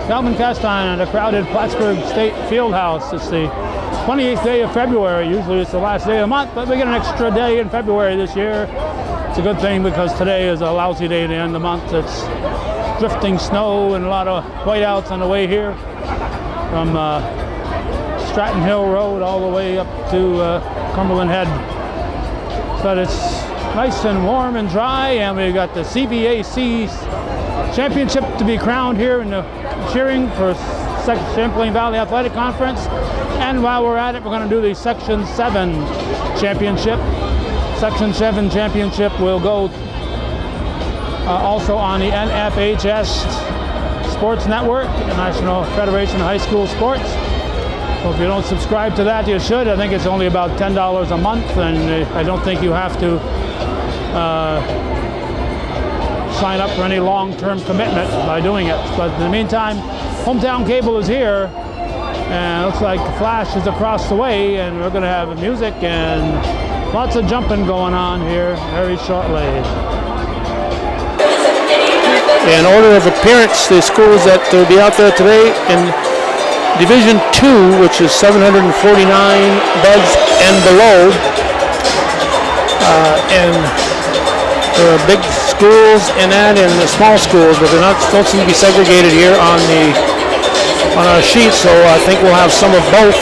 Calvin Castine at a crowded Plattsburgh State Fieldhouse. It's the 28th day of February. Usually it's the last day of the month, but we get an extra day in February this year. It's a good thing because today is a lousy day to end the month. It's drifting snow and a lot of whiteouts on the way here from Stratton Hill Road all the way up to Cumberland Head. But it's nice and warm and dry, and we've got the CVAC championship to be crowned here in the cheering for Champlain Valley Athletic Conference. And while we're at it, we're going to do the Section 7 championship. Section 7 championship will go also on the NFHS Sports Network, the National Federation of High School Sports. So if you don't subscribe to that, you should. I think it's only about $10 a month, and I don't think you have to sign up for any long-term commitment by doing it. But in the meantime, Hometown Cable is here, and it looks like the Flash is across the way, and we're going to have music and lots of jumping going on here very shortly. In order of appearance, the schools that will be out there today in Division 2, which is 749 beds and below, and there are big schools in that and the small schools, but they're don't seem to be segregated here on our sheet, so I think we'll have some of both.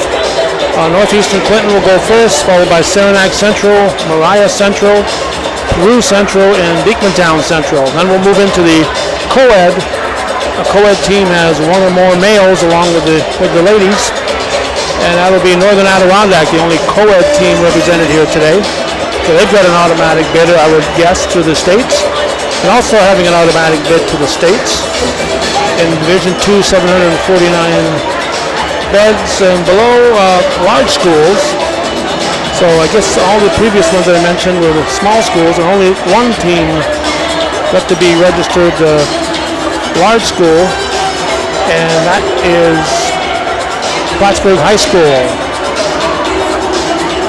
Northeastern Clinton will go first, followed by Saranac Central, Mariah Central, Peru Central, and Beekmantown Central. Then we'll move into the co-ed. A co-ed team has one or more males along with the ladies, and that'll be Northern Adirondack, the only co-ed team represented here today. So they've got an automatic bid, I would guess, to the states, and also having an automatic bid to the states. In Division 2, 749 beds and below, large schools. So I guess all the previous ones that I mentioned were the small schools, and only one team left to be registered large school, and that is Plattsburgh High School.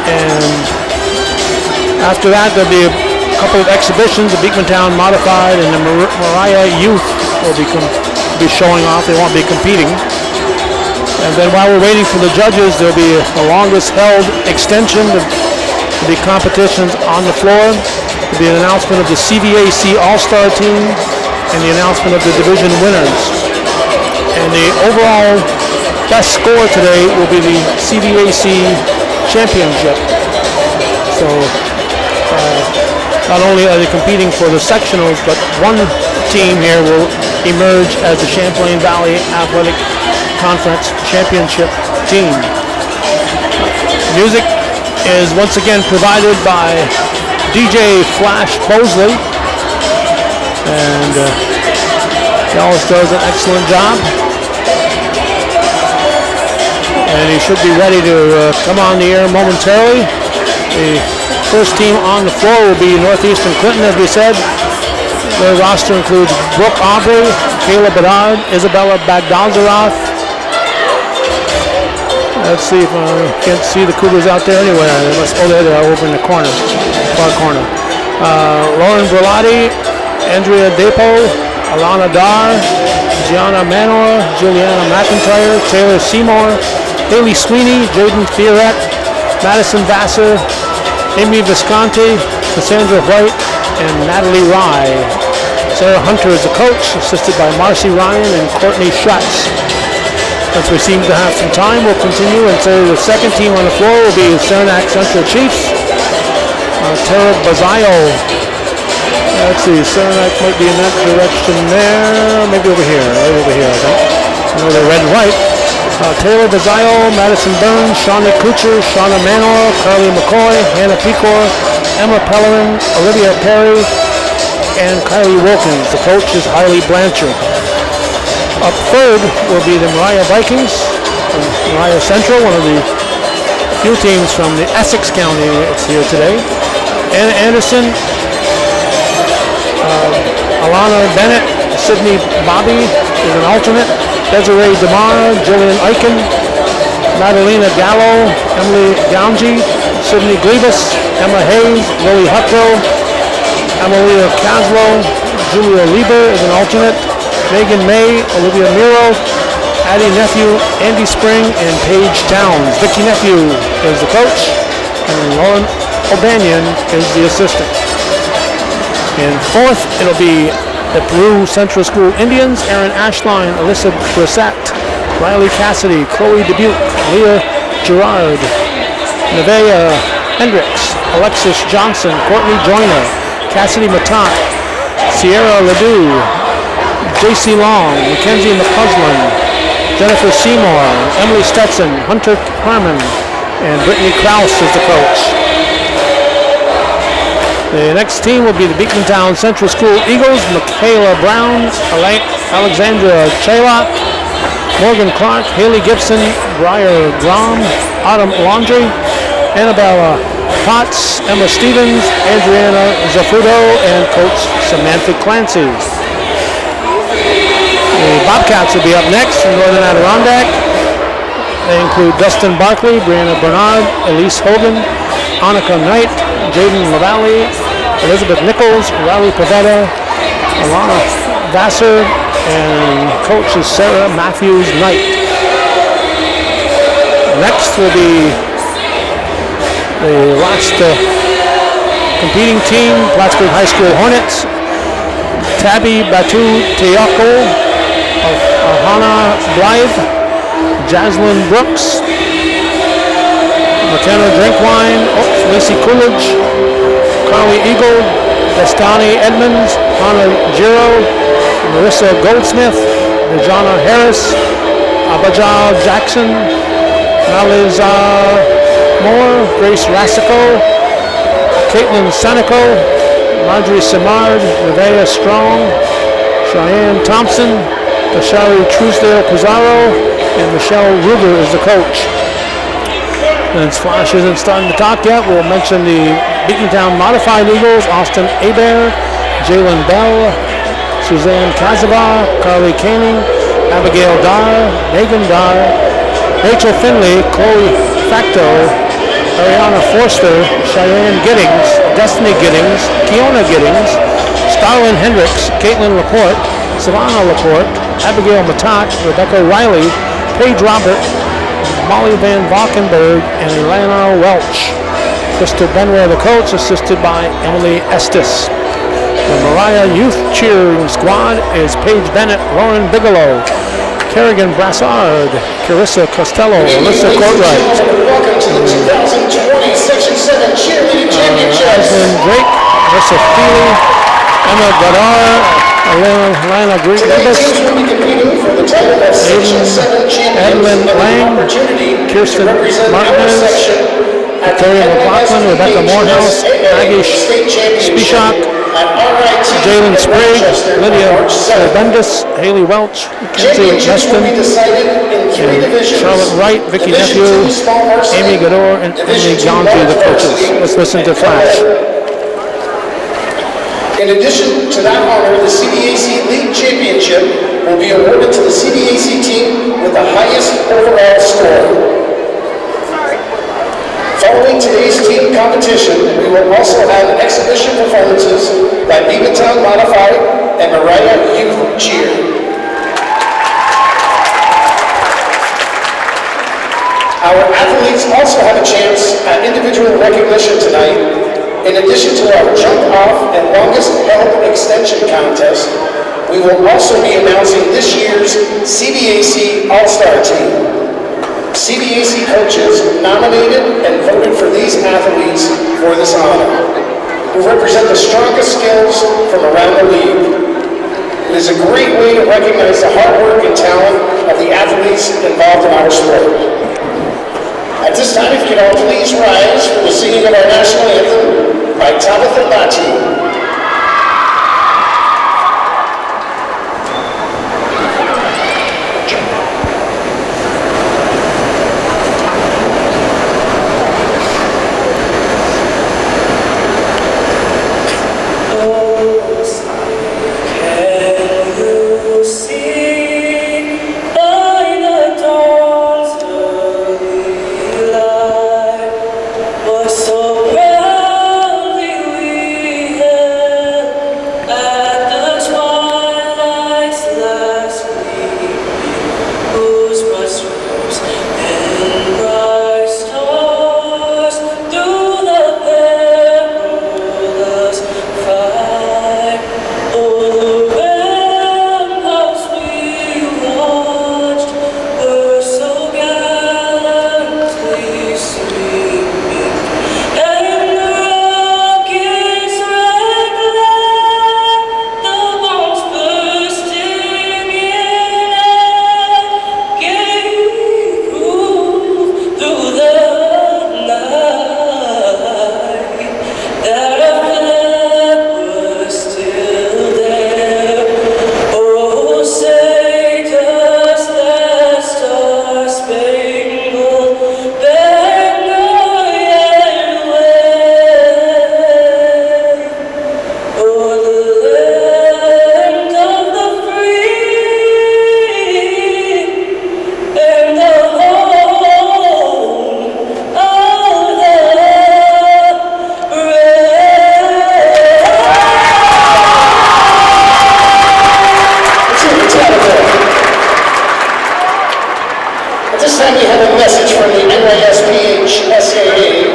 And after that, there'll be a couple of exhibitions, the Beekmantown Modified and the Mariah Youth will be showing off. They won't be competing. And then while we're waiting for the judges, there'll be the longest held extension of the competitions on the floor. There'll be an announcement of the CVAC All-Star team and the announcement of the division winners. And the overall best score today will be the CVAC championship. So not only are they competing for the sectionals, but one team here will emerge as the Champlain Valley Athletic Conference championship team. Music is once again provided by DJ Flash Bosley, and he always does an excellent job, and he should be ready to come on the air momentarily. The first team on the floor will be Northeastern Clinton, as we said. Their roster includes Brooke Aubrey, Kayla Bedard, Isabella Bagdalzaroth. Let's see if I can't see the Cougars out there anywhere. There they are over in the corner, far corner. Lauren Berlotti, Andrea Depo, Alana Dar, Gianna Manor, Juliana McIntyre, Taylor Seymour, Haley Sweeney, Jaden Fioret, Madison Vassar, Amy Visconti, Cassandra White, and Natalie Rye. Sarah Hunter is the coach, assisted by Marcy Ryan and Courtney Schutz. Since we seem to have some time, we'll continue and say the second team on the floor will be Saranac Central Chiefs. Tara Bazayo. Let's see, Saranac might be in that direction there. Maybe over here, right over here, I think. I know they're red and white. Taylor Bazayo, Madison Burns, Shauna Kucher, Shauna Manor, Carly McCoy, Hannah Pecor, Emma Pellerin, Olivia Perry, and Kylie Wilkins. The coach is Harley Blanchard. Up third will be the Mariah Vikings from Mariah Central, one of the few teams from the Essex County that's here today. Anna Anderson, Alana Bennett, Sydney Bobby is an alternate, Desiree DeMar, Jillian Eichen, Madalena Gallo, Emily Gounji, Sydney Glebus, Emma Hayes, Lily Hutto, Amalia Caslow, Julia Lieber is an alternate, Megan May, Olivia Miro, Addie Nephew, Andy Spring, and Paige Towns. Vicky Nephew is the coach, and Lauren O'Banion is the assistant. In fourth, it'll be the Peru Central School Indians, Aaron Ashline, Alyssa Brissette, Riley Cassidy, Chloe Dubuque, Leah Gerard, Nevaeh Hendricks, Alexis Johnson, Courtney Joyner, Cassidy Matat, Sierra Ledoux, JC Long, Mackenzie McCuslin, Jennifer Seymour, Emily Stetson, Hunter Harmon, and Brittany Krause is the coach. The next team will be the Beacontown Central School Eagles, Michaela Brown, Alexandra Chaylock, Morgan Clark, Haley Gibson, Briar Grom, Autumn Laundry, Annabella Potts, Emma Stevens, Adriana Zafudo, and Coach Samantha Clancy. The Bobcats will be up next from Northern Adirondack. They include Dustin Barkley, Brianna Bernard, Elise Hogan, Annika Knight, Jaden LaValle, Elizabeth Nichols, Riley Pavetta, Alana Vassar, and coach is Sarah Matthews Knight. Next will be the last competing team, Plattsburgh High School Hornets. Tabby Batu Teoko, Ahana Blythe, Jaslyn Brooks, McKenna Drinkwine, Lacey Coolidge, Carly Eagle, Destani Edmonds, Hannah Giro, Marissa Goldsmith, Dejana Harris, Abajah Jackson, Maliza Moore, Grace Rassico, Caitlin Sanico, Marjorie Simard, Nevaeh Strong, Cheyenne Thompson, Tashari Truesdale Pizarro, and Michelle Ruger is the coach. And Flash isn't starting to talk yet. We'll mention the Beacontown Modified Eagles, Austin Hebert, Jalen Bell, Suzanne Kazava, Carly Koenig, Abigail Dar, Megan Dar, Rachel Finley, Chloe Facto, Ariana Forster, Cheyenne Giddings, Destiny Giddings, Kiona Giddings, Starlyn Hendricks, Caitlin Laporte, Savannah Laporte, Abigail Matat, Rebecca Riley, Paige Robert, Molly Van Valkenburg, and Elena Welch. Crystal Benware, the coach, assisted by Emily Estes. The Mariah Youth Cheering Squad is Paige Bennett, Lauren Bigelow, Kerrigan Brassard, Carissa Costello, Alyssa Courtright. Welcome to the 2020 Section 7 Cheerleading Championships. Ashlyn Drake, Alyssa Feely, Emma Godar, Lana Green Ribas, Adeline Lang, Kirsten Martinez, Victoria McLaughlin, Rebecca Morehouse, Maggie Spishak, Jalen Sprague, Lydia Bendis, Haley Welch, Kenzie Weston, and Charlotte Wright, Vicky Nephew, Amy Gador, and Emily Gonzi, the coaches. Let's listen to Flash. In addition to that honor, the CVAC League Championship will be awarded to the CVAC team with the highest overall score. Following today's team competition, we will also have exhibition performances by Beacontown Modified and Mariah Youth Cheer. Our athletes also have a chance at individual recognition tonight. In addition to our jump off and longest held extension contest, we will also be announcing this year's CVAC All-Star Team. CVAC coaches nominated and voted for these athletes for this honor, who represent the strongest skills from around the league. It is a great way to recognize the hard work and talent of the athletes involved in our sport. At this time, if you could all please rise for the singing of our national anthem by Tabitha Batu. So proudly we have time, we have a message from the NYSPH SAA.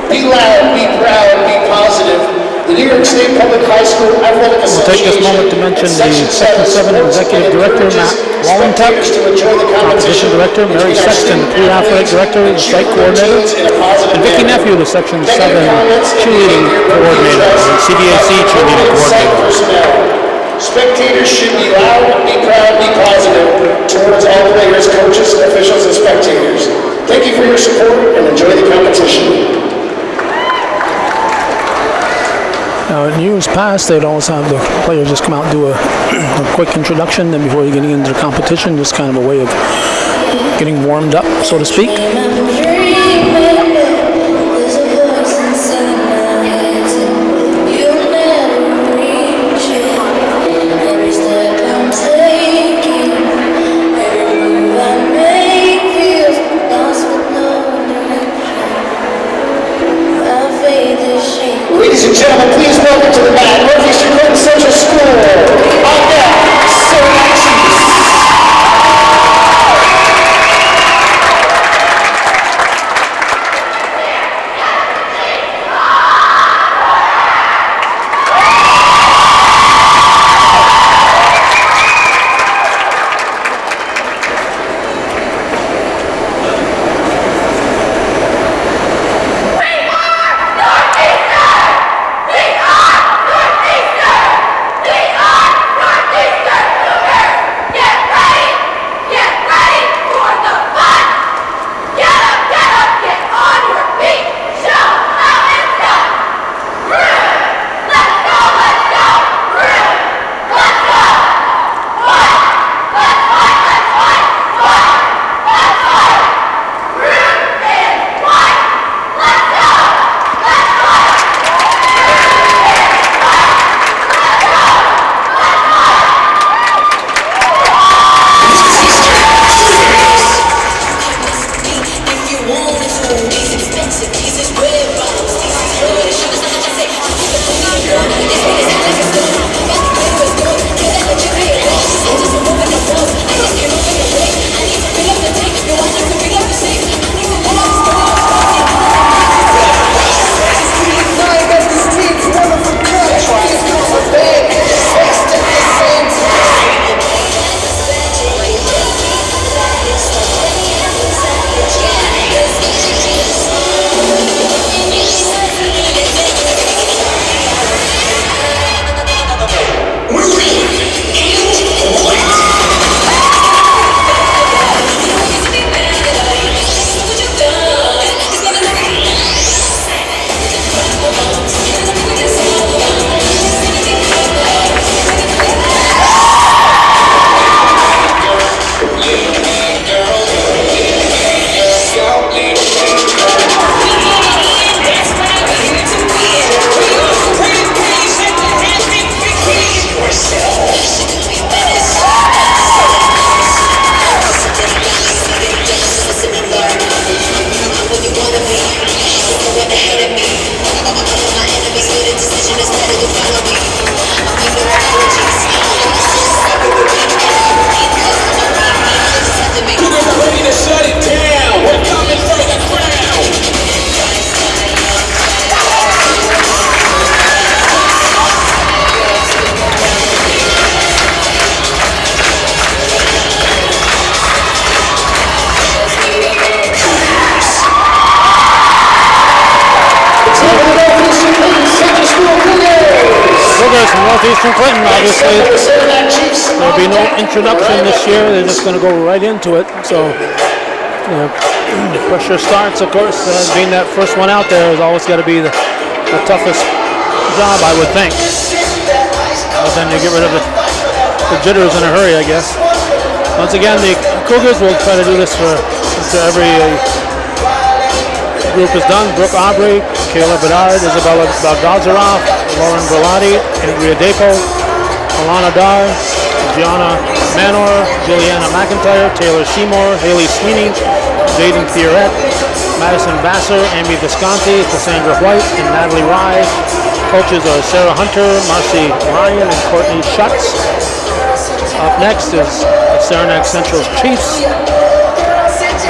Be loud, be proud, be positive. The New York State Public High School Athletic We'll take this moment to mention the Section 7 Executive Director, Matt Wallentuck, Competition Director, Mary Sexton, the Pre-Athletic Director, the Site Coordinator, and Vicki Nephew, the Section 7 Cheerleading Coordinator, and CVAC Cheerleading Coordinator. Spectators should be loud, be proud, be positive towards all players, coaches, officials, and spectators. Thank you for your support and enjoy the competition. Now, in years past, they'd always have the players just come out and do a quick introduction, then before you're getting into the competition, just kind of a way of getting warmed up, so to speak. Ladies and gentlemen, please welcome to the mat, Northeastern Clinton Central School. On deck, CVAC Chiefs. Northeastern Clinton, obviously. There'll be no introduction this year. They're just going to go right into it. So the pressure starts, of course. Being that first one out there has always got to be the toughest job, I would think. But then you get rid of the jitters in a hurry, I guess. Once again, the Cougars will try to do this for every group is done. Brooke Aubrey, Kayla Bedard, Isabella Balgazaroff, Lauren Berlotti, Andrea Dapo, Alana Dar, Gianna Manor, Juliana McIntyre, Taylor Seymour, Haley Sweeney, Jaden Thierret, Madison Vassar, Amy Visconti, Cassandra White, and Natalie Rye. Coaches are Sarah Hunter, Marcy Ryan, and Courtney Schutz. Up next is Saranac Central's Chiefs.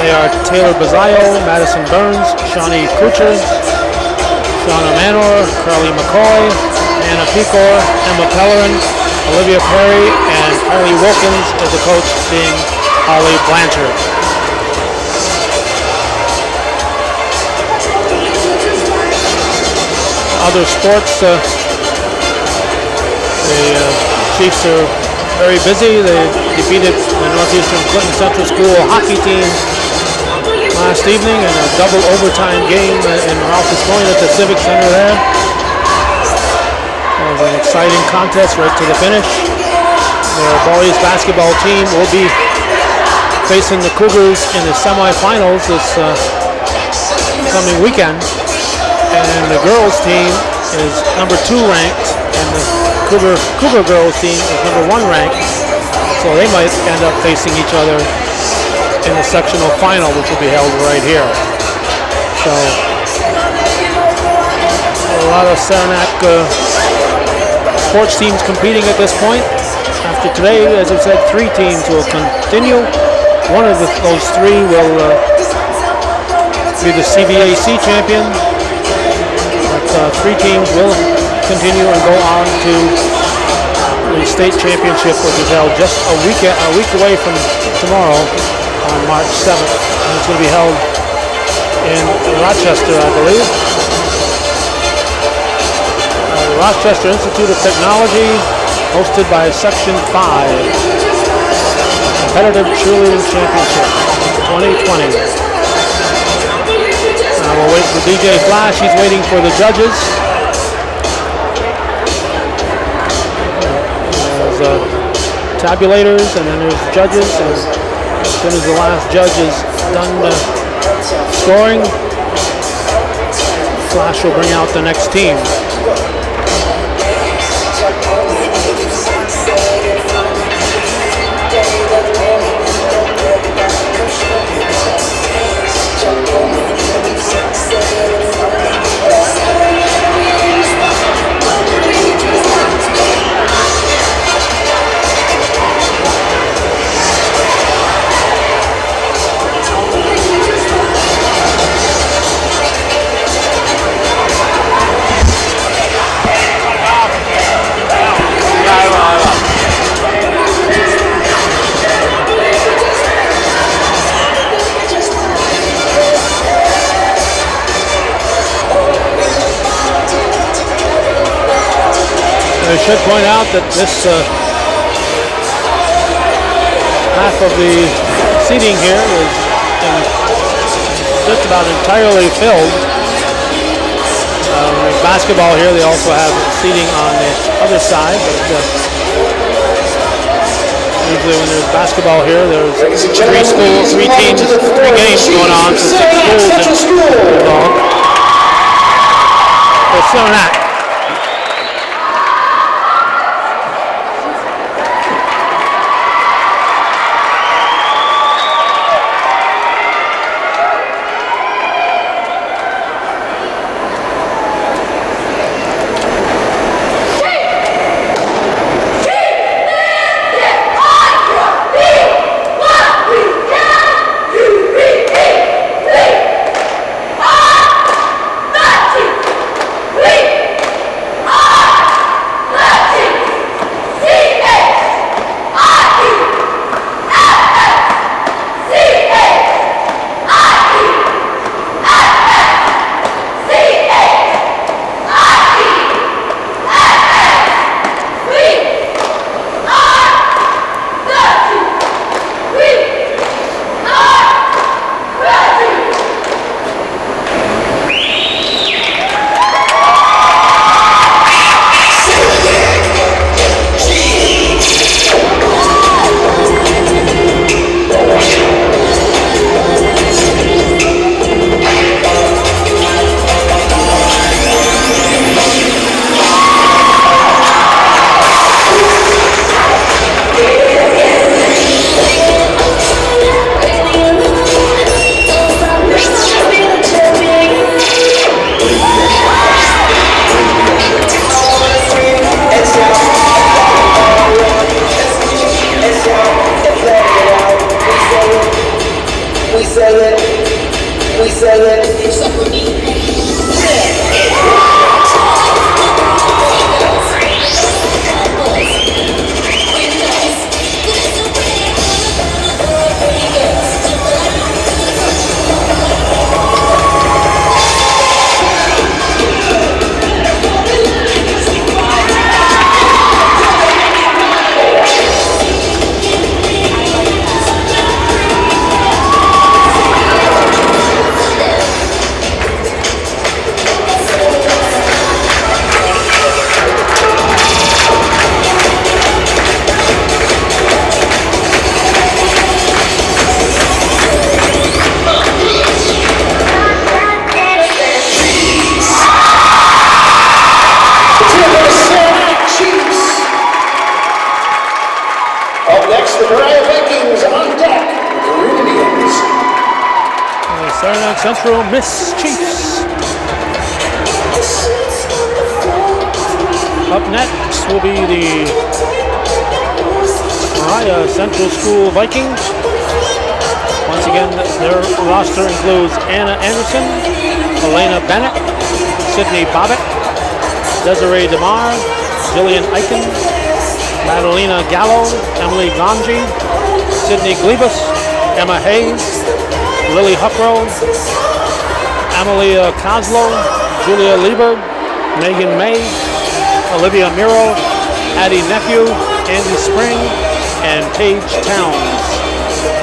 They are Taylor Bazzaio, Madison Burns, Shawnee Kuchar, Shauna Manor, Carly McCoy, Anna Picor, Emma Pellerin, Olivia Perry, and Kylie Wilkins as the coach, being Holly Blanchard. Other sports, the Chiefs are very busy. They defeated the Northeastern Clinton Central School hockey team last evening in a double overtime game in Rouse's Point at the Civic Center there. It was an exciting contest right to the finish. Their boys basketball team will be facing the Cougars in the semifinals this coming weekend. And the girls team is number 2 ranked, and the Cougar girls team is number 1 ranked. So they might end up facing each other in the sectional final, which will be held right here. So a lot of Saranac sports teams competing at this point. After today, as I said, 3 teams will continue. One of those 3 will be the CVAC champion. But 3 teams will continue and go on to the state championship, which is held just a week away from tomorrow on March 7th. And it's going to be held in Rochester, I believe. The Rochester Institute of Technology, hosted by Section 5. Competitive Cheerleading Championship 2020. Now we'll wait for DJ Flash. He's waiting for the judges. There's tabulators, and then there's judges. And as soon as the last judge is done scoring, Flash will bring out the next team. I should point out that this half of the seating here is just about entirely filled. There's basketball here. They also have seating on the other side. But usually when there's basketball here, there's 3 schools, 3 teams, 3 games going on, so 6 schools involved. There's Saranac. Three. say it, we say it, it's up with me. Central Miss Chiefs. Up next will be the Mariah Central School Vikings. Once again, their roster includes Anna Anderson, Elena Bennett, Sydney Bobbitt, Desiree DeMar, Jillian Eichen, Madalena Gallo, Emily Ganji, Sydney Glebus, Emma Hayes, Lily Huckrow, Amalia Kozlow, Julia Lieber, Megan May, Olivia Miro, Addie Nephew, Andy Spring, and Paige Towns.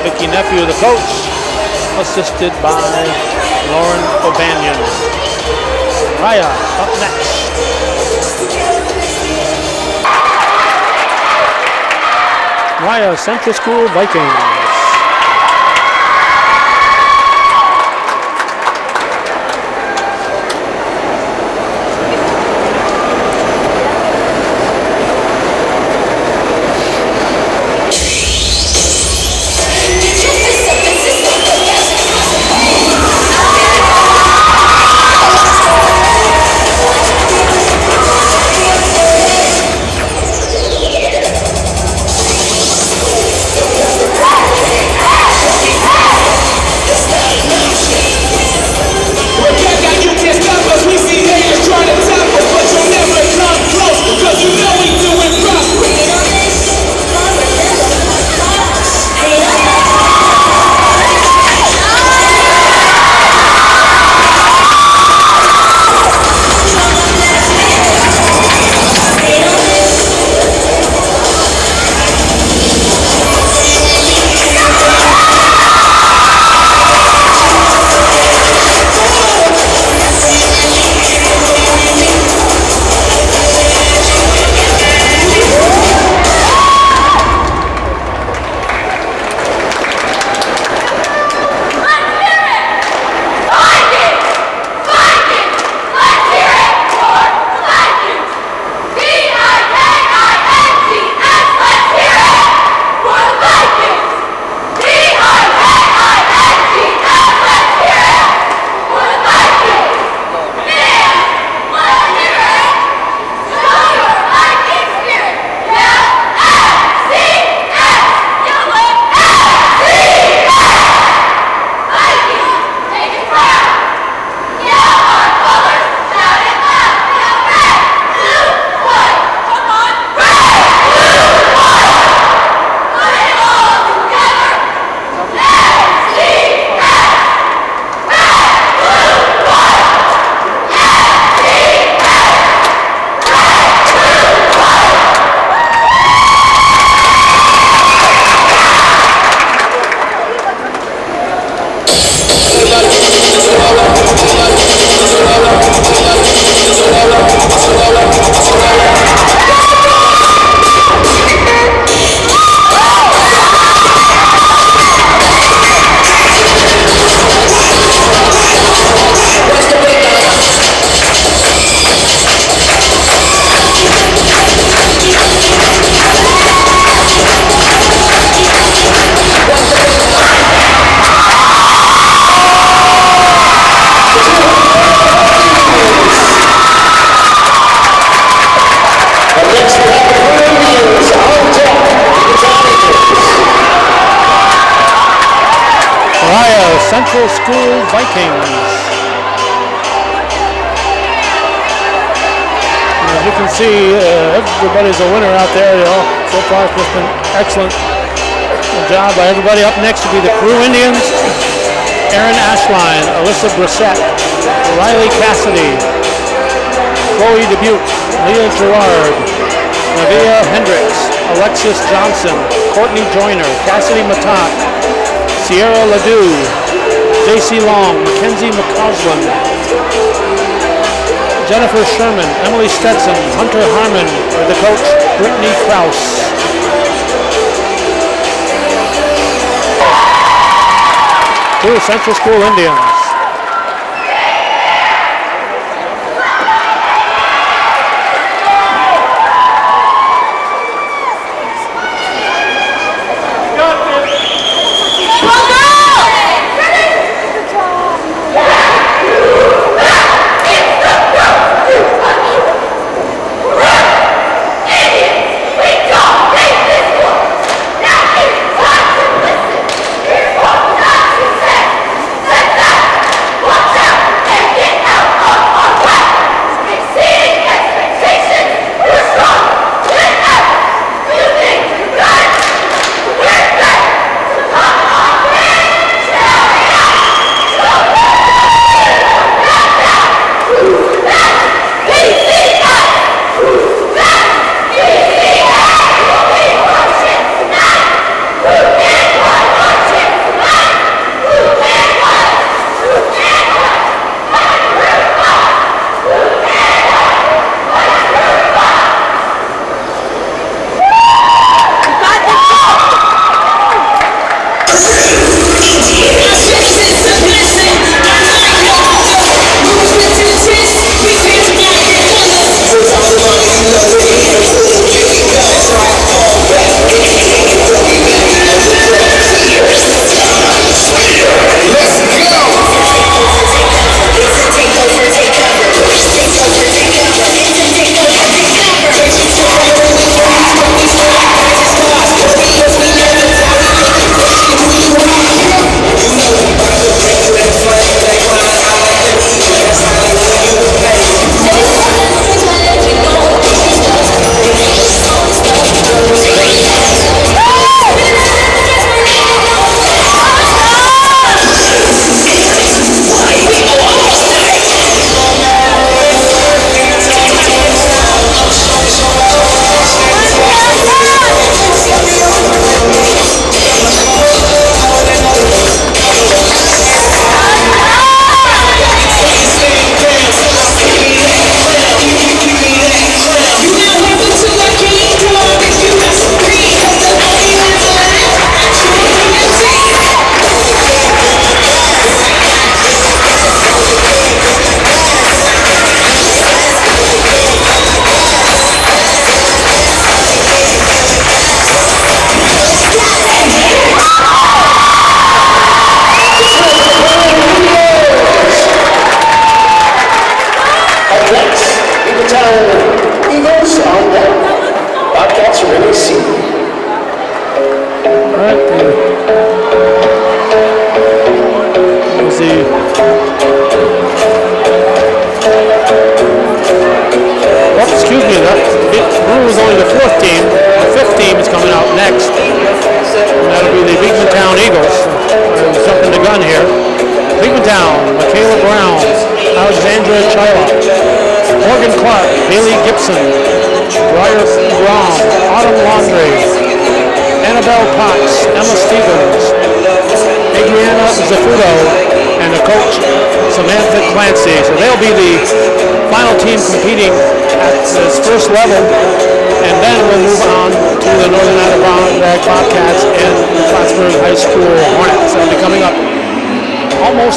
Vicky Nephew, the coach, assisted by Lauren O'Banion. Raya up next. Raya Central School Vikings. Right. Central School Vikings. As you can see, everybody's a winner out there. So far, it's just been excellent job by everybody. Up next will be the Crew Indians. Aaron Ashline, Alyssa Brissett, Riley Cassidy, Chloe Dubuque, Leah Gerard, Navia Hendricks, Alexis Johnson, Courtney Joyner, Cassidy Matat, Sierra Ledoux, JC Long, Mackenzie McCausland, Jennifer Sherman, Emily Stetson, Hunter Harmon, or the coach, Brittany Krause. To Central School Indians.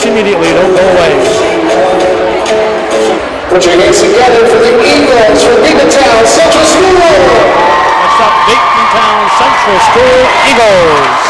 Immediately, don't go away. Put your hands together for the Eagles from Bigmantown Central School. Next up, Bigmantown Central School Eagles.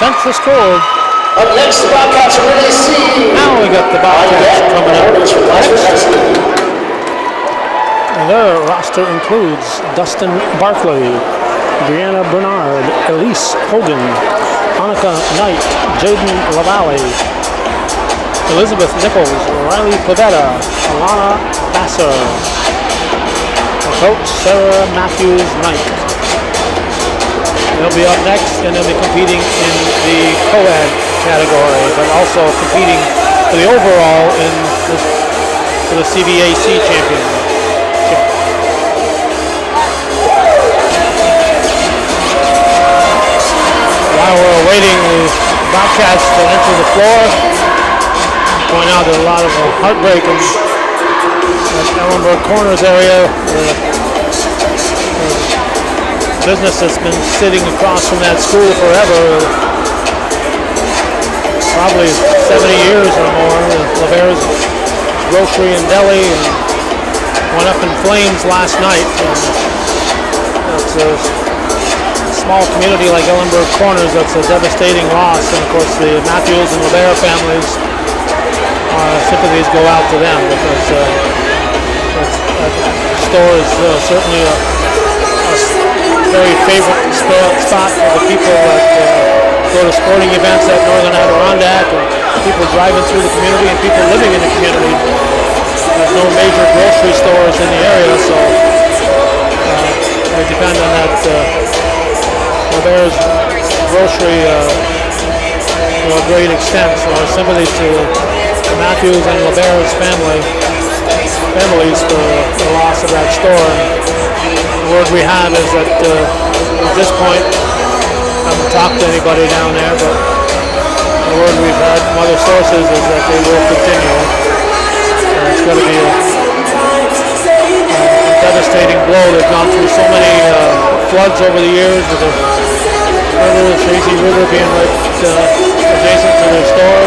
Central School. Up next, the Bobcats are ready to see. Now we got the Bobcats coming up. And their roster includes Dustin Barkley, Brianna Bernard, Elise Hogan, Annika Knight, Jaden LaValle, Elizabeth Nichols, Riley Pavetta, Alana Vassar, and coach Sarah Matthews Knight. They'll be up next, and they'll be competing in the co-ed category, but also competing for the overall for the CVAC championship. While we're awaiting the Bobcats to enter the floor, point out there's a lot of heartbreak in the Ellenberg Corners area. Business that's been sitting across from that school forever, probably 70 years or more. LaVer's Grocery and Deli and went up in flames last night. It's a small community like Ellenberg Corners, that's a devastating loss. And of course the Matthews and LaVer families, sympathies go out to them, because that store is certainly a very favorite spot for the people that go to sporting events at Northern Adirondack, and people driving through the community and people living in the community. There's no major grocery stores in the area, so we depend on that LaVer's grocery to a great extent. So our sympathies to the Matthews and LaVer's families for the loss of that store. The word we have is that at this point, I haven't talked to anybody down there, but the word we've had from other sources is that they will continue. It's going to be a devastating blow. They've gone through so many floods over the years, with the Tracy River being right adjacent to their store.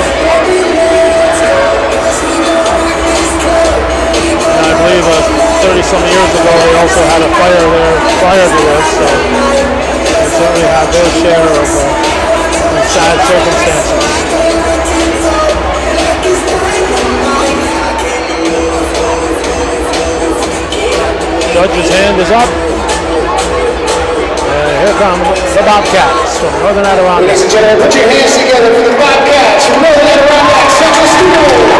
And I believe 30-some years ago, they also had a fire there prior to this, so they certainly have their share of sad circumstances. Judge's hand is up, and here come the Bobcats from Northern Adirondack. Ladies and gentlemen, put your hands together for the Bobcats from Northern Adirondack Central School.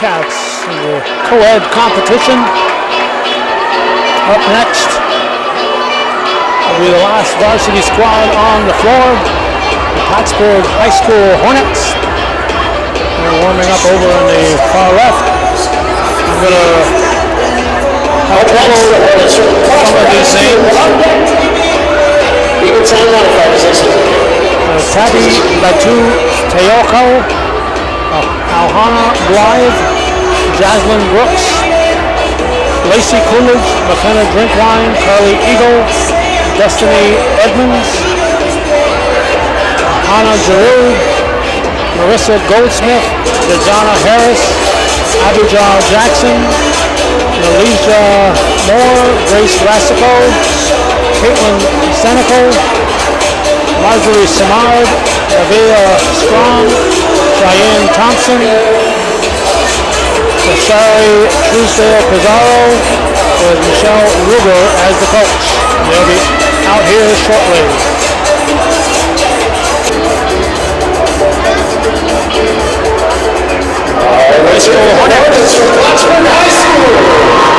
Wildcats in the co-ed competition. Up next will be the last varsity squad on the floor, the Plattsburgh High School Hornets. They're warming up over on the far left. I'm going to have trouble with some of these names. Tabby Batu Teoko, Alhana Blythe, Jaslyn Brooks, Lacey Coolidge, McKenna Drinkline, Carly Eagle, Destiny Edmonds, Hannah Giroux, Marissa Goldsmith, Dejana Harris, Abigail Jackson, Alicia Moore, Grace Rassico, Caitlin Senecal, Marjorie Samard, Avia Strong, Cheyenne Thompson, Shari Truesdale Pizarro, with Michelle Ruger as the coach. They'll be out here shortly. High School Hornets. Plattsburgh High School.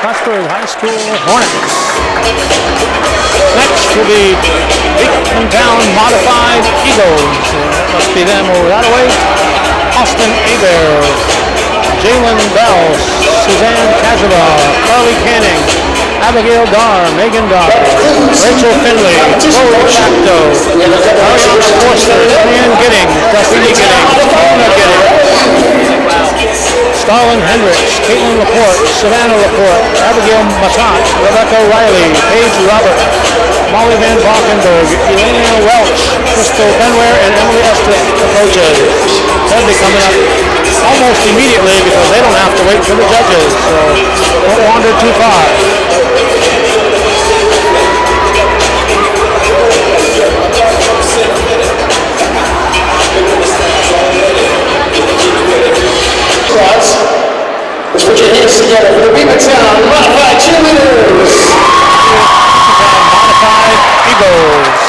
Plattsburgh High School Hornets. Next will be Beacon Modified Eagles. That must be them over that way. Austin Hebert, Jalen Bell, Suzanne Kazaba, Carly Canning, Abigail Dar, Megan Dar, Rachel Finley, Chloe Shapto, Ariana Forster, Ann Gidding, Destiny Gidding, Mona Gidding, Starlin Hendricks, Caitlin Laporte, Savannah Laporte, Abigail Matat, Rebecca Riley, Paige Robert, Molly Van Valkenburg, Elena Welch, Crystal Benware, and Emily Estes, the coaches. They'll be coming up almost immediately because they don't have to wait for the judges, so don't wander too far. together for the Beavertown Modified Cheerleaders. Modified Eagles.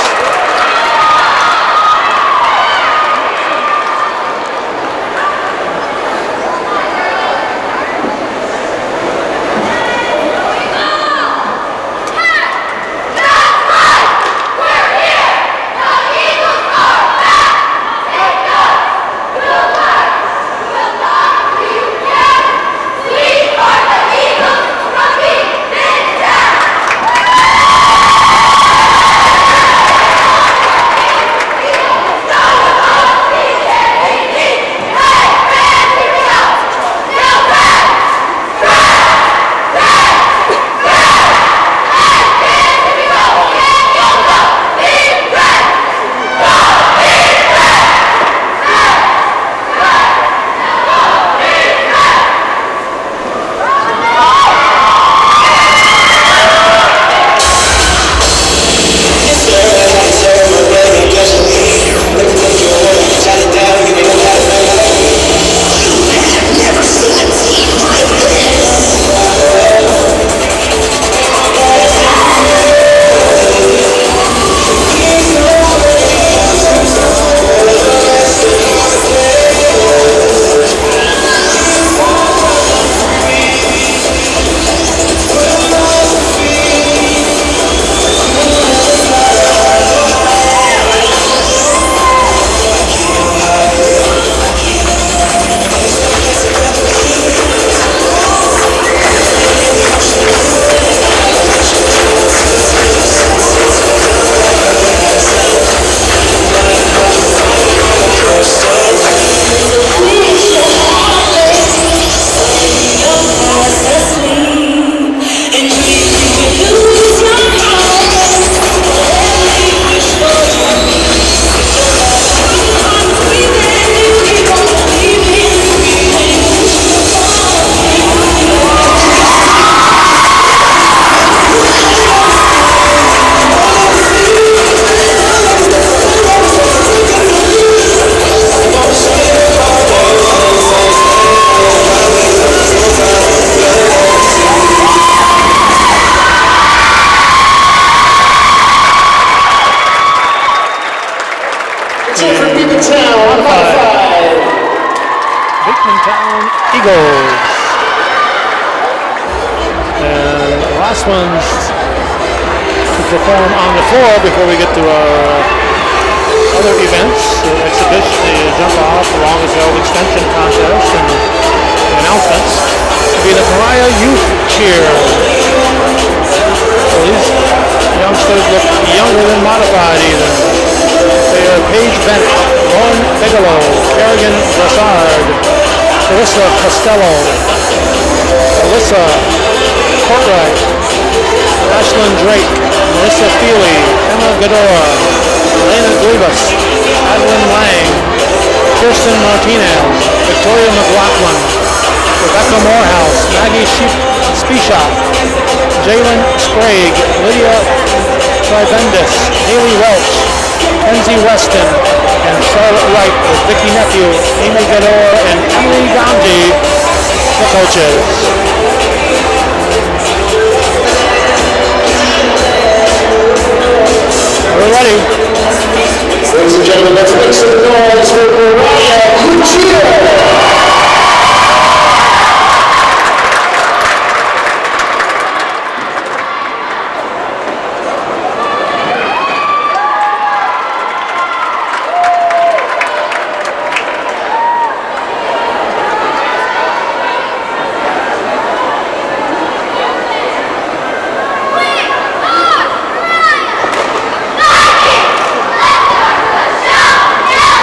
Eagles. And the last ones to perform on the floor before we get to our other events, the exhibition, the jump off, the longest held extension contest, and the announcements, will be the Mariah Youth Cheer. So these youngsters look younger than modified even. They are Paige Bennett, Lauren Bigelow, Kerrigan Brassard, Carissa Costello, Alyssa Courtright, Ashlyn Drake, Melissa Feely, Emma Gadora, Elena Glivas, Adeline Lang, Kirsten Martinez, Victoria McLaughlin, Rebecca Morehouse, Maggie Spishop, Jalen Sprague, Lydia Trivendis, Haley Welch, Kenzie Weston, and Charlotte Wright with Vicky Nephew, Amy Gador, and Emily Ganji, the coaches. We're ready. Ladies and gentlemen, let's make some noise for Mariah Youth Cheer. Yeah!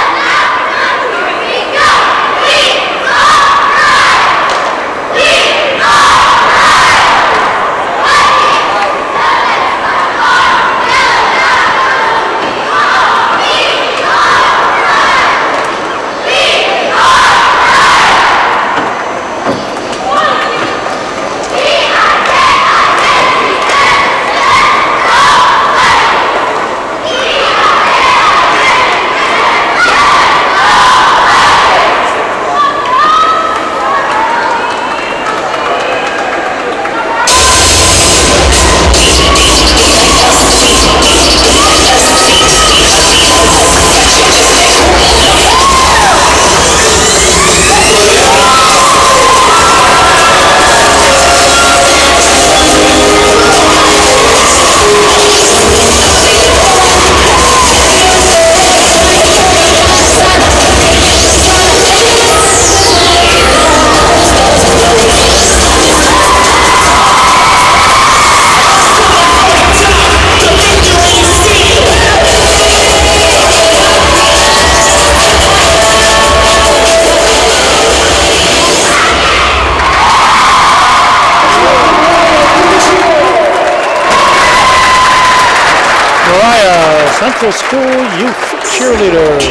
Central School Youth Cheerleaders.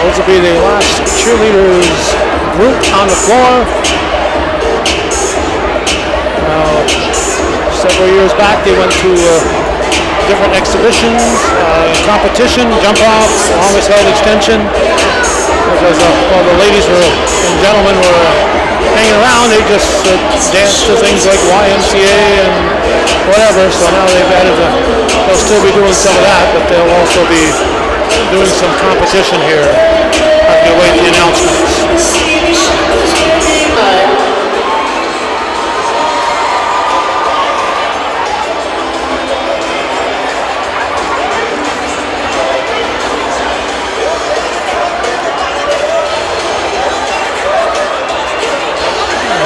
Those will be the last cheerleaders group on the floor. Several years back they went to different exhibitions, competition, jump off, longest held extension. Because while the ladies and gentlemen were hanging around, they just danced to things like YMCA and whatever. So now they'll still be doing some of that, but they'll also be doing some competition here. I have to wait the announcements.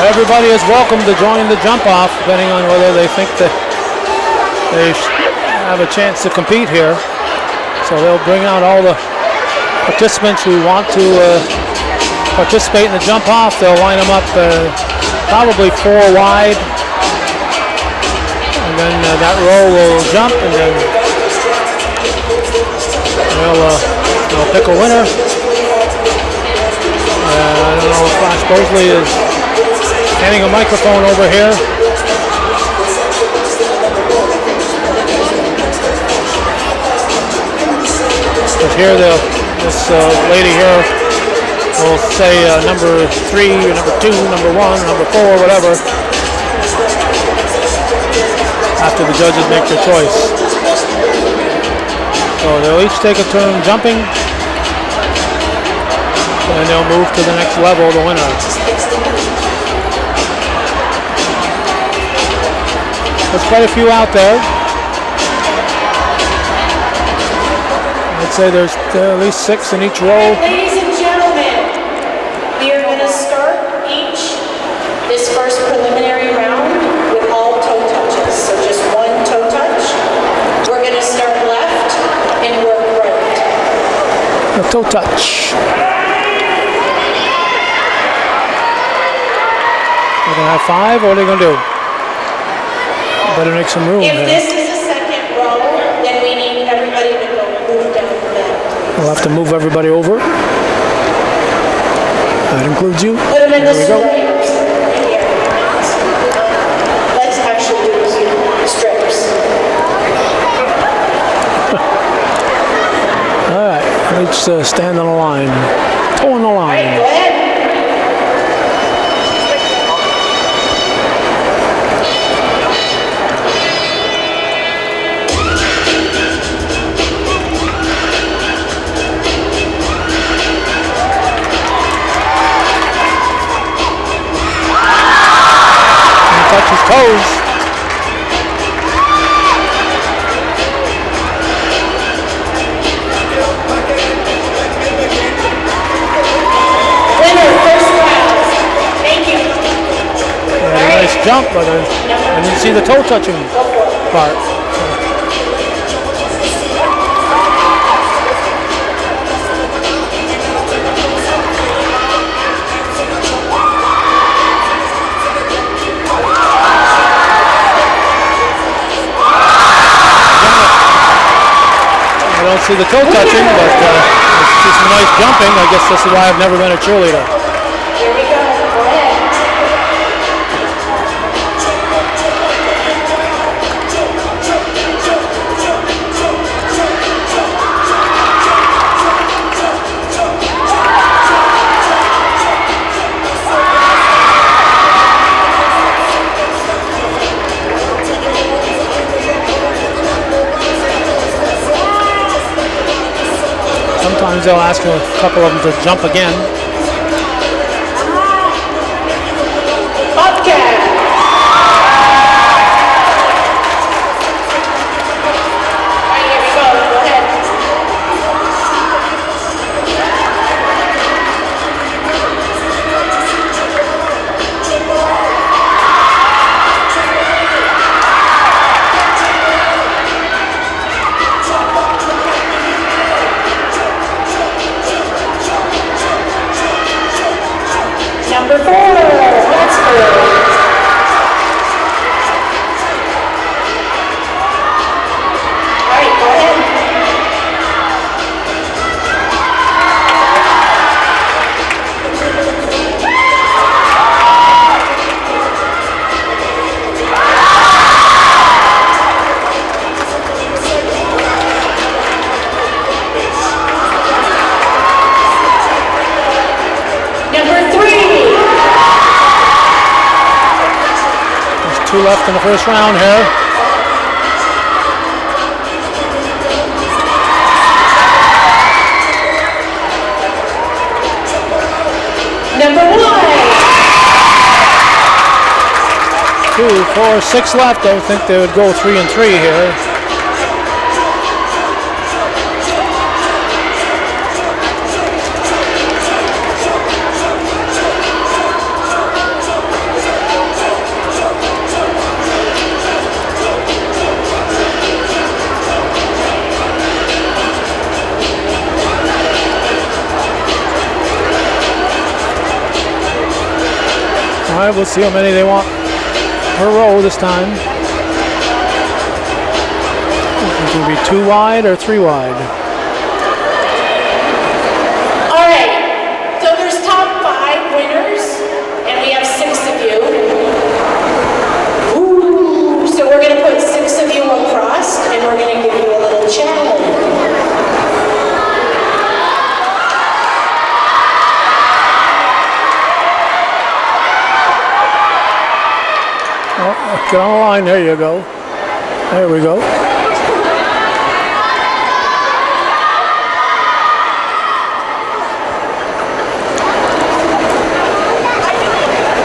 Everybody is welcome to join the jump off, depending on whether they think that they have a chance to compete here. So they'll bring out all the participants who want to participate in the jump off. They'll line them up probably 4 wide, and then that row will jump, and then they'll pick a winner. I don't know if Flash Bosley is handing a microphone over here. But here this lady here will say number 3, number 2, number 1, number 4, whatever, after the judges make their choice. So they'll each take a turn jumping, and they'll move to the next level, the winner. There's quite a few out there. I'd say there's at least 6 in each row. Ladies and gentlemen, we are going to start this first preliminary round with all toe touches. So just 1 toe touch. We're going to start left and work right. A toe touch. They're going to have 5. What are they going to do? Better make some room. If this is a second row, then we need everybody to go move down the bed. We'll have to move everybody over. That includes you. Put them in the There we go. strips. Right here. Let's actually do strips. All right, let's stand on the line. Toe on the All right, line. go ahead. Touch his toes. Winner, first round. Thank you. Yeah, a nice jump, but I didn't see the toe touching part. I don't see the toe touching, but I see some nice jumping. I guess this is why I've never been a cheerleader. Here we go. Go ahead. Sometimes they'll ask a couple of them to jump again. Bobcat. All right, here we go. Go ahead. Number 4, Plattsburgh. All right, go 2 left in the first round here. Number 1. 2, 4, 6 left. I would think they would go 3 and 3 here. All right, we'll see how many they want per row this time. It can be 2 wide or 3 wide. All right, so there's top 5 winners, and we have 6 of you. Ooh, so we're gonna put 6 of you across, and we're gonna give you a little challenge. Get on the line, there you go. There we go.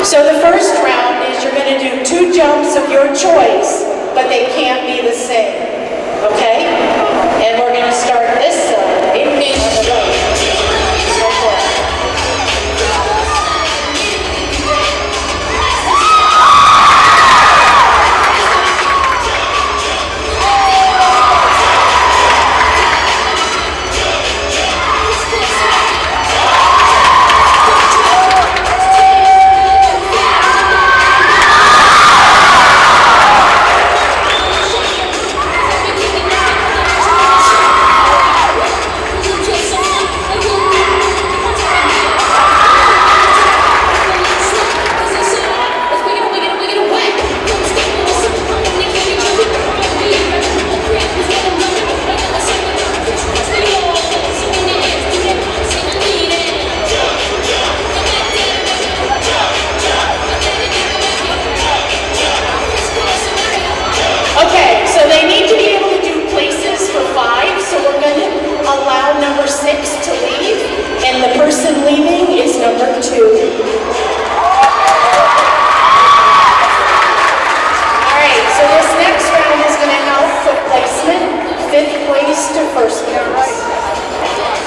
So the first round is you're going to do 2 jumps of your choice, but they can't be the same, okay? And we're going to start this side.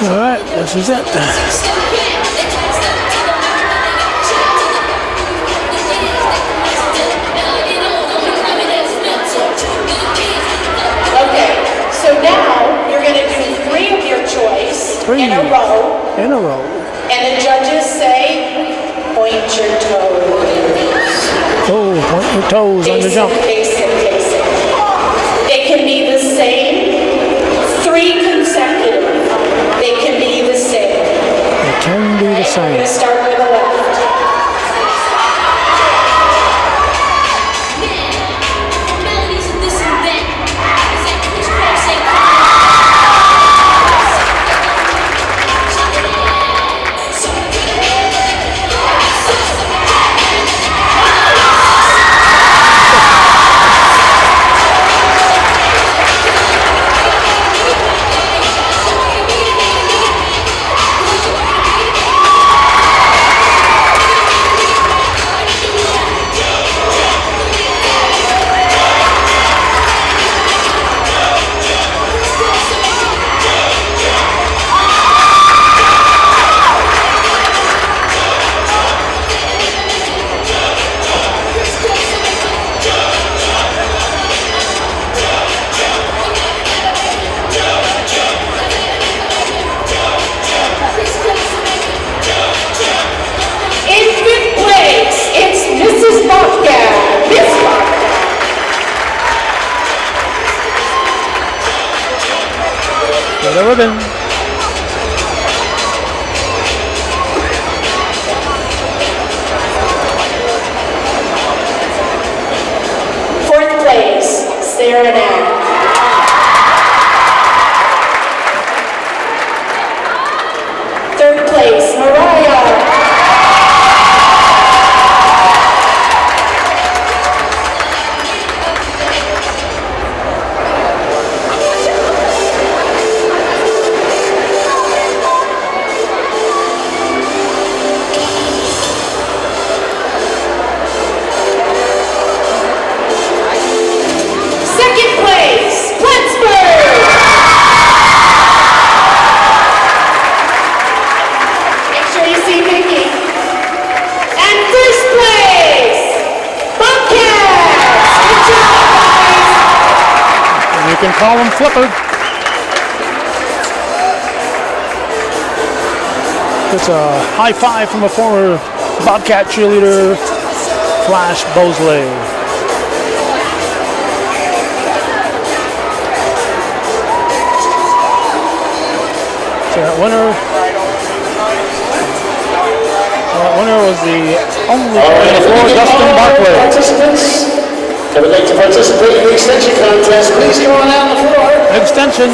All right, this is it. So now you're going to do 3 of your choice 3 in a row. In a row. And the judges say, point your toes. Oh, point your toes on the jump. Basic. They can be the same, 3 consecutive. They can be the same. They can be the same. We're going to start with the left. The ribbon. Fourth place, Sarah Knapp. Third place, Mariah. can call him Flipper. It's a high five from a former Bobcat cheerleader, Flash Bosley. So that winner was the only player on the floor, Dustin Barclay. Participants that would like to participate in the extension contest, please come on out on the floor. Extension.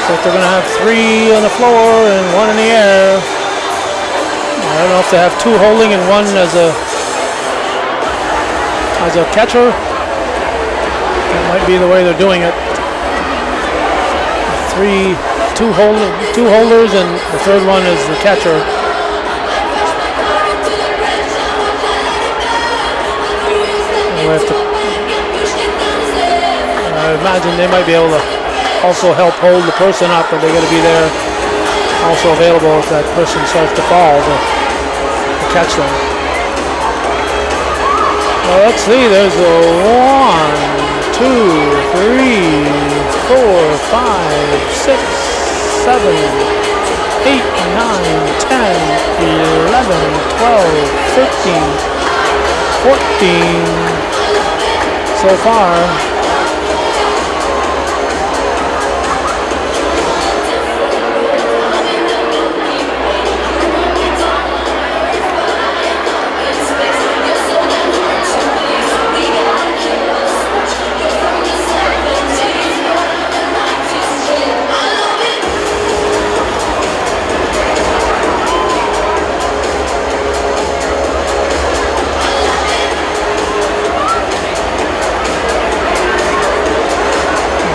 But they're going to have 3 on the floor and 1 in the air. I don't know if they have 2 holding and 1 as a catcher. That might be the way they're doing it. 2 holders, and the third one is the catcher. I imagine they might be able to also help hold the person up, but they got to be there, also available if that person starts to fall to catch them. Well, let's see. There's a 1, 2, 3, 4, 5, 6, 7, 8, 9, 10, 11, 12, 13, 14 so far.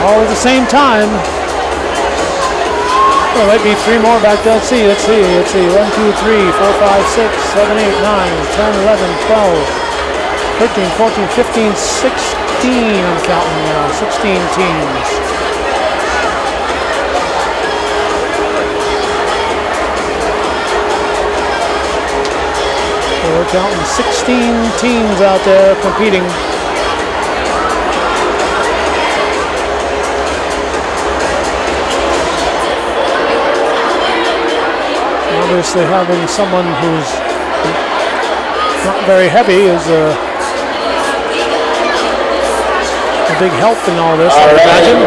All at the same time. There might be 3 more back there. Let's see. 1, 2, 3, 4, 5, 6, 7, 8, 9, 10, 11, 12, 13, 14, 15, 16. I'm counting now. 16 teams. So we're counting 16 teams out there competing. Obviously, having someone who's not very heavy is a big help in all this, I imagine.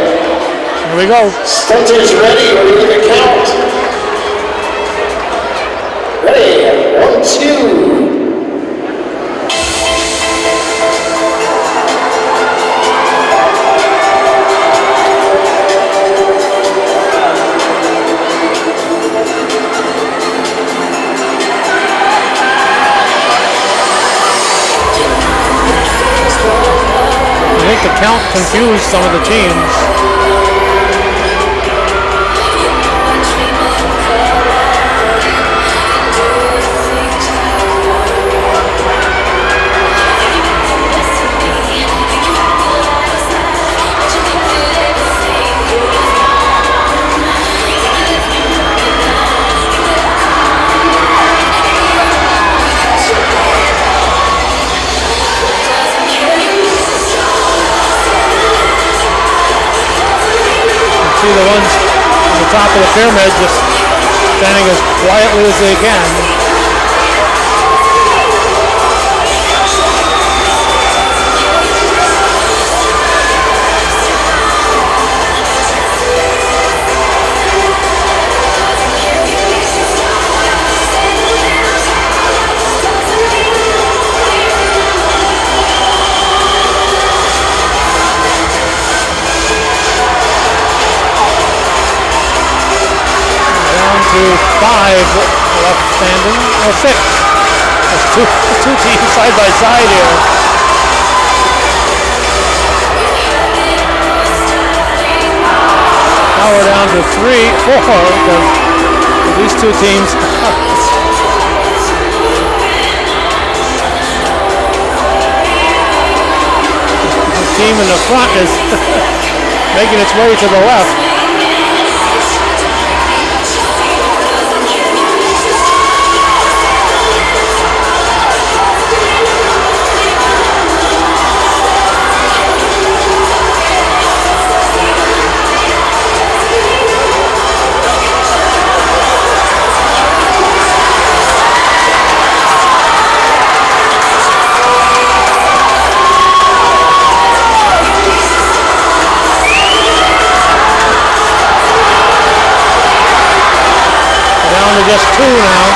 Here we go. Stunters ready, we're going to count. Ready, 1, 2. I think the count confused some of the teams. See the ones on the top of the pyramid just standing as quietly as they can. to 5 left standing, or 6. That's two teams side by side here. Now we're down to 3, 4, because these two teams. The team in the front is making its way to the left. now.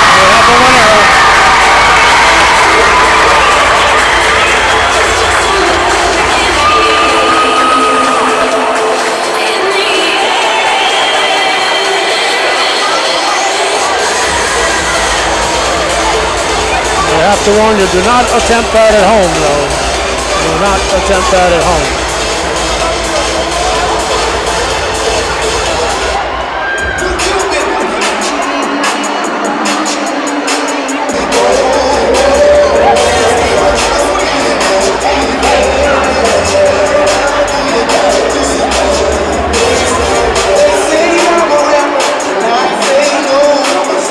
We have the winner. I have to warn you, do not attempt that at home, though. Do not attempt that at home.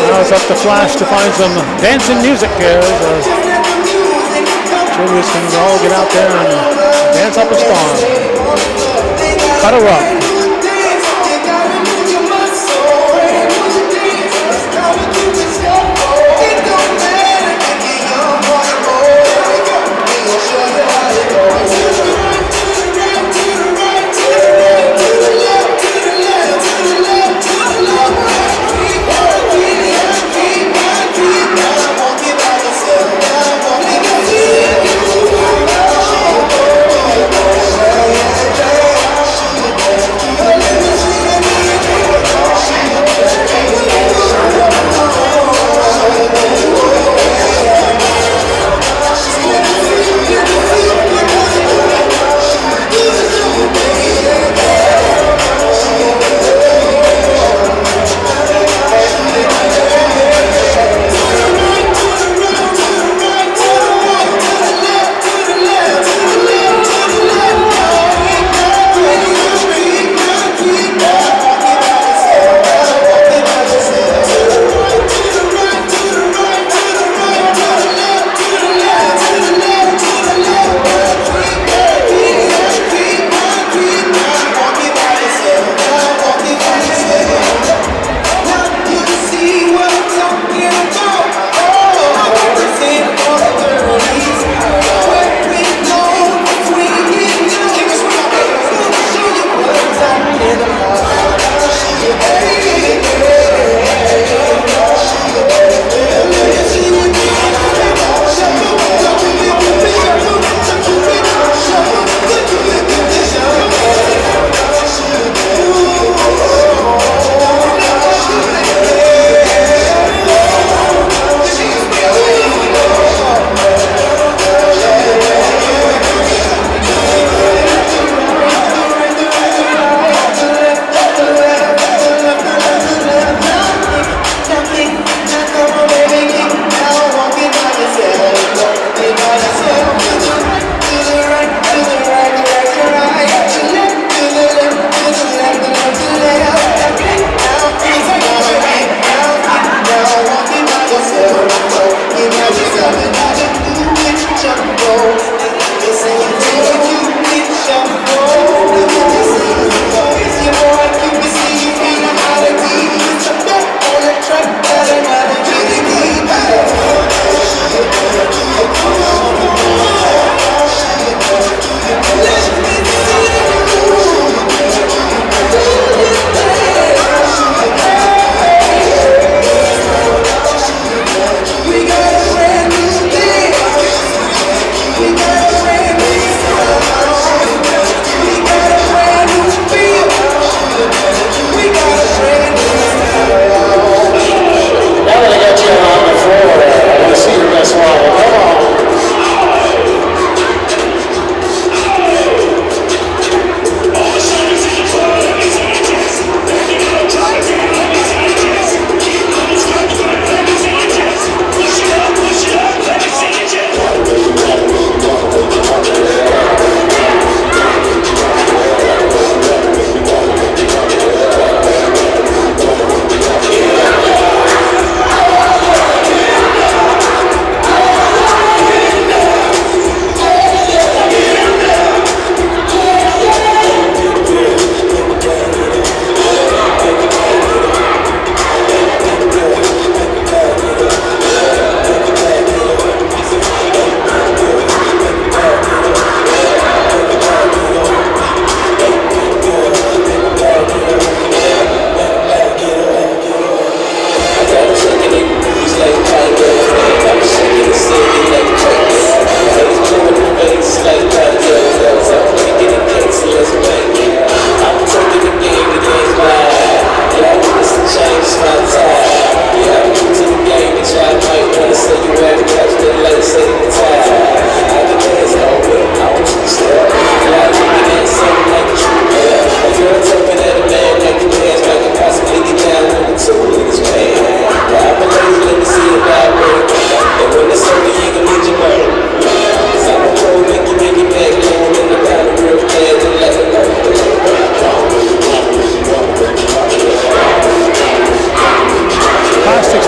Now it's up to Flash to find some dancing music here. Julius can all get out there and dance up a storm. Cut her up.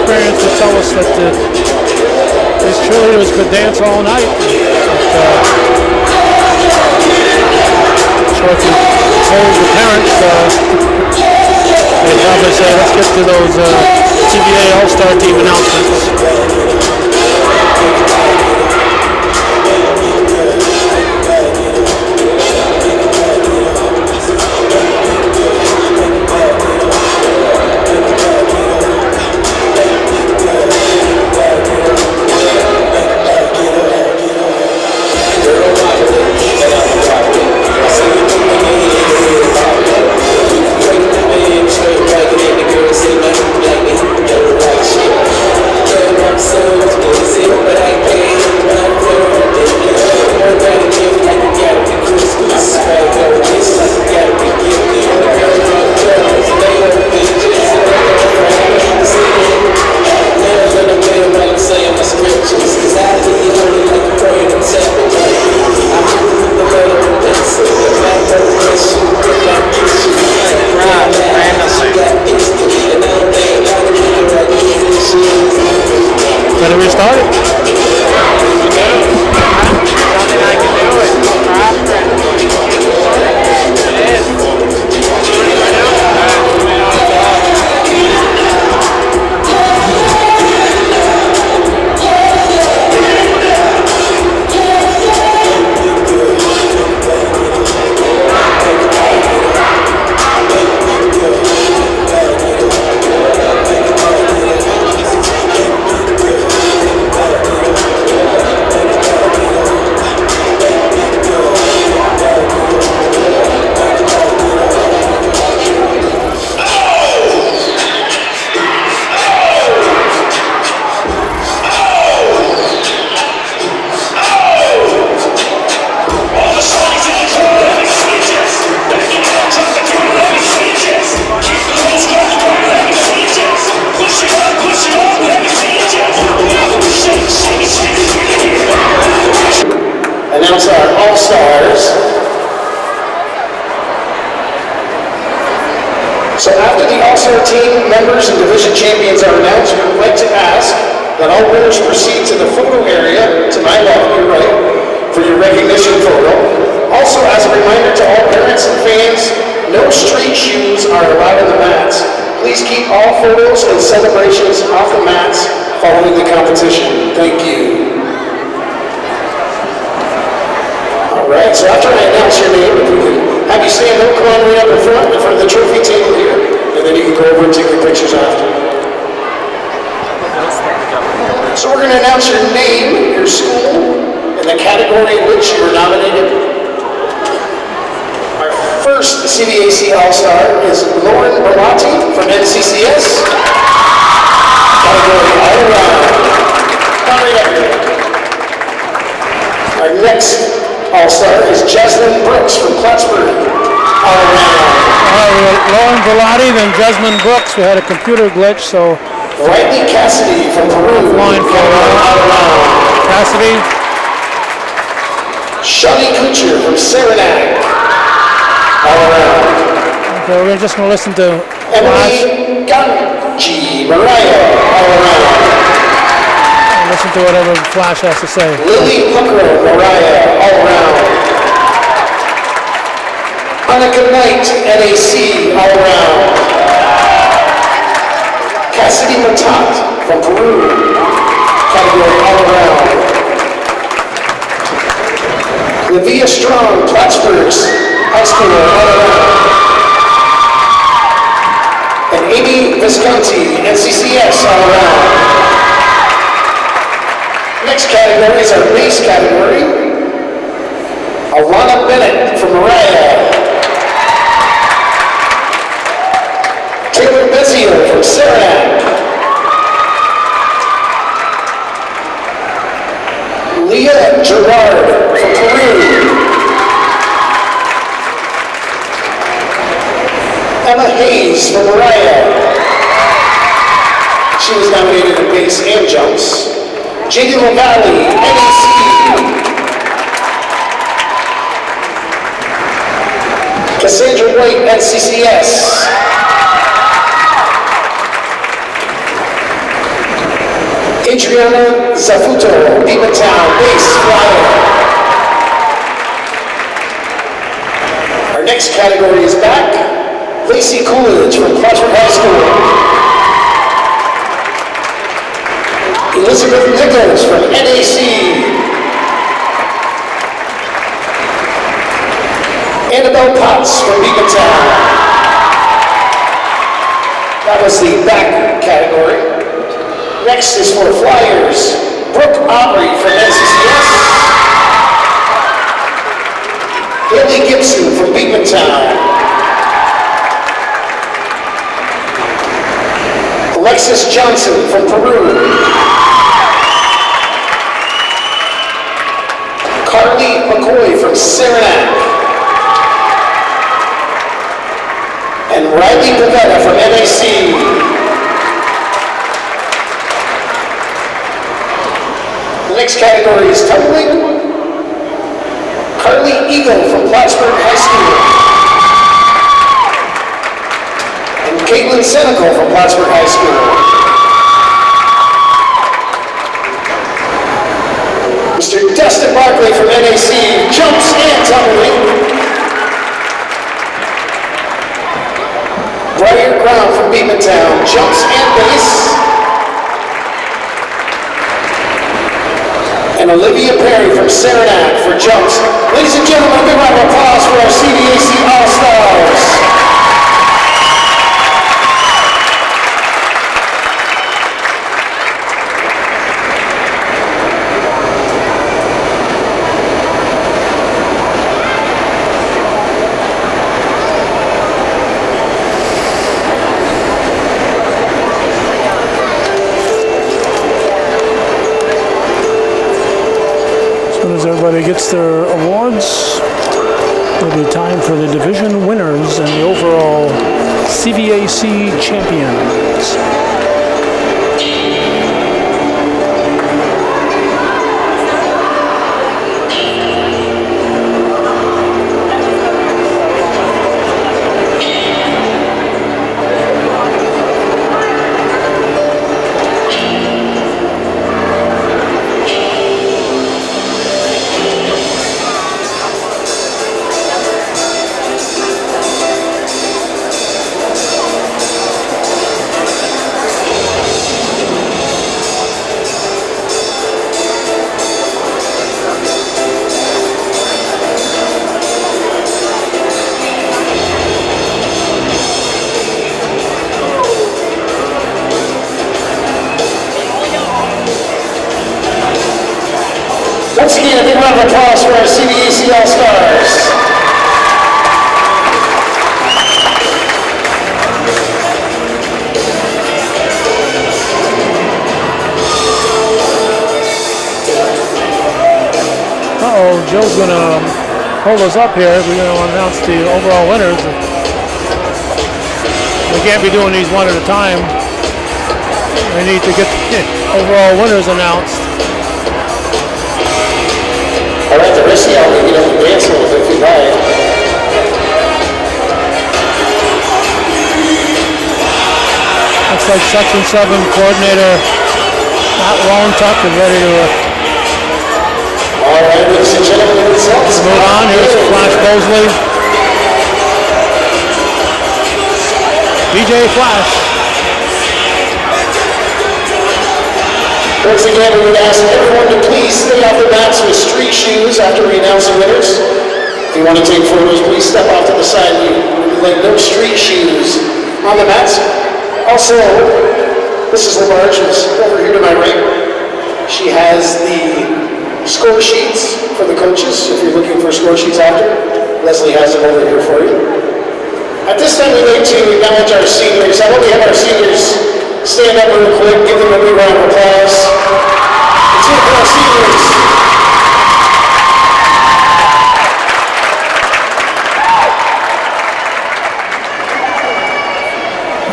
experience would tell us that these cheerleaders could dance all night. So if you told the parents, they'd probably say, let's get to those CVA All-Star Team announcements. Ready to restart it? Announce our All-Stars. So after the All-Star team members and division champions are announced, we would like to ask that all winners proceed to the photo area to my left, your right, for your recognition photo. Also, as a reminder to all parents and fans, no street shoes are allowed in the mats. Please keep all photos and celebrations off the mats following the competition. Thank you. Alright, so after I announce your name, if we can have you stand up, come on right up in front of the trophy table here, and then you can go over and take the pictures after. So we're going to announce your name, your school, and the category in which you were nominated. Our first CVAC All-Star is Lauren Berlotti from NCCS. Category all around. Come right up here. Our next All-Star is Jasmine Brooks from Plattsburgh. All around. Lauren Berlotti, then Jasmine Brooks. We had a computer glitch, so Riley Cassidy from Peru. flying for a while. All around. Cassidy. Shani Kuchar from Saranac. All around. Okay, we're just going to listen to Emily Ganji Mariah. All around. listen to whatever Flash has to say. Lily Hooker Mariah. All around. Annika Knight, NAC. All around. Cassidy Matat from Peru, category all around. Livia Strong, Plattsburgh's high schooler, all around. And Amy Visconti, NCCS, all around. Next category is our base category. Alana Bennett from Mariah. Taylor Bezio from Saranac. Leah Gerard from Peru. Emma Hayes from Mariah. She was nominated in base and jumps. J.D. LaValle, NAC. Cassandra White, NCCS. Adriana Zafuto, Beavertown, base flyer. Our next category is back. Lacey Coolidge from Plattsburgh High School. Elizabeth Nichols from NAC. Annabelle Potts from Beavertown. That was the back category. Next is for flyers. Brooke Aubrey from NCCS. Haley Gibson from Beavertown. Alexis Johnson from Peru. Carly McCoy from Saranac. And Riley Pavetta from NAC. The next category is tumbling. Carly Eagle from Plattsburgh High School. Caitlin Senecal from Plattsburgh High School. Mr. Dustin Barkley from NAC, jumps and tumbling. Briar Brown from Beavertown, jumps and base. And Olivia Perry from Saranac for jumps. Ladies and gentlemen, a big round of applause for our CVAC All-Stars. Everybody gets their awards. It'll be time for the division winners and the overall CVAC champions. Once again, a big round of applause for our CVAC All-Stars. Joe's going to hold us up here. We're going to announce the overall winners. We can't be doing these one at a time. We need to get the overall winners announced. All right, the rest of y'all can get up and dance a little bit if you like. Looks like Section 7 coordinator Matt Wallentuck is ready to all right, ladies and gentlemen, the results. move on. Here's Flash Bosley. DJ Flash. Once again, we would ask everyone to please stay off the mats with street shoes after we announce the winners. If you want to take photos, please step off to the side. We like no street shoes on the mats. Also, Mrs. Lamarche is over here to my right. She has the score sheets for the coaches, if you're looking for score sheets after. Leslie has them over here for you. At this time, we'd like to acknowledge our seniors. I want to have our seniors stand up real quick, give them a big round of applause. Let's hear it for our seniors.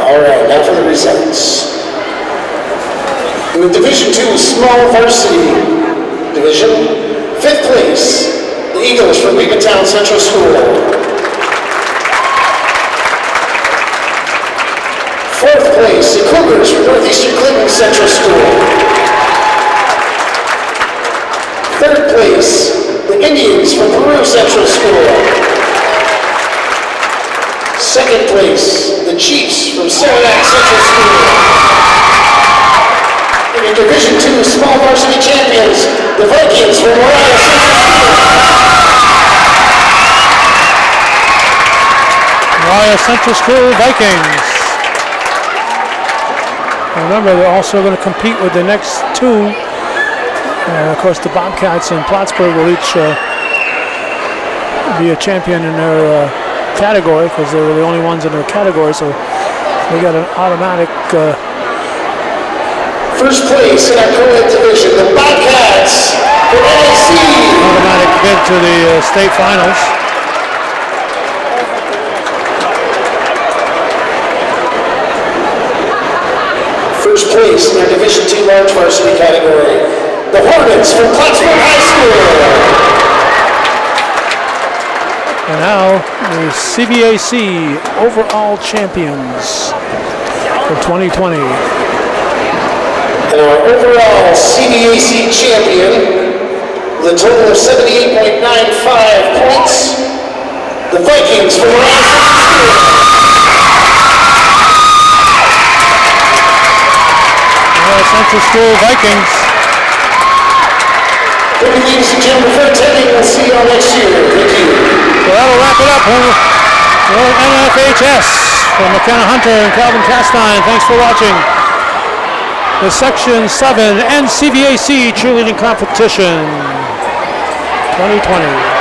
All right, now for the results. In the Division II Small Varsity Division, 5th place, the Eagles from Beavertown Central School. 4th place, the Cougars from Northeastern Clinton Central School. Indians from Peru Central School. Second place, the Chiefs from CVAC Central School. In your Division II small varsity champions, the Vikings from Mariah Central School. Mariah Central School Vikings. Remember, they're also going to compete with the next two. Of course, the Bobcats and Plattsburgh will each be a champion in their category because they were the only ones in their category, so they got an automatic. First place in our co-ed division, the Bobcats from NAC. Automatic bid to the state finals. First place in our Division II large varsity category, the Hornets from Plattsburgh High School. And now the CVAC overall champions for 2020. And our overall CVAC champion, with a total of 78.95 points, the Vikings from Mariah Central School. Central School Vikings. Thank you, ladies and gentlemen, for attending. We'll see you all next year. Thank you. Well, that'll wrap it up. Well, NFHS from McKenna Hunter and Calvin Castine. Thanks for watching the Section 7 NCVAC Cheerleading Competition 2020.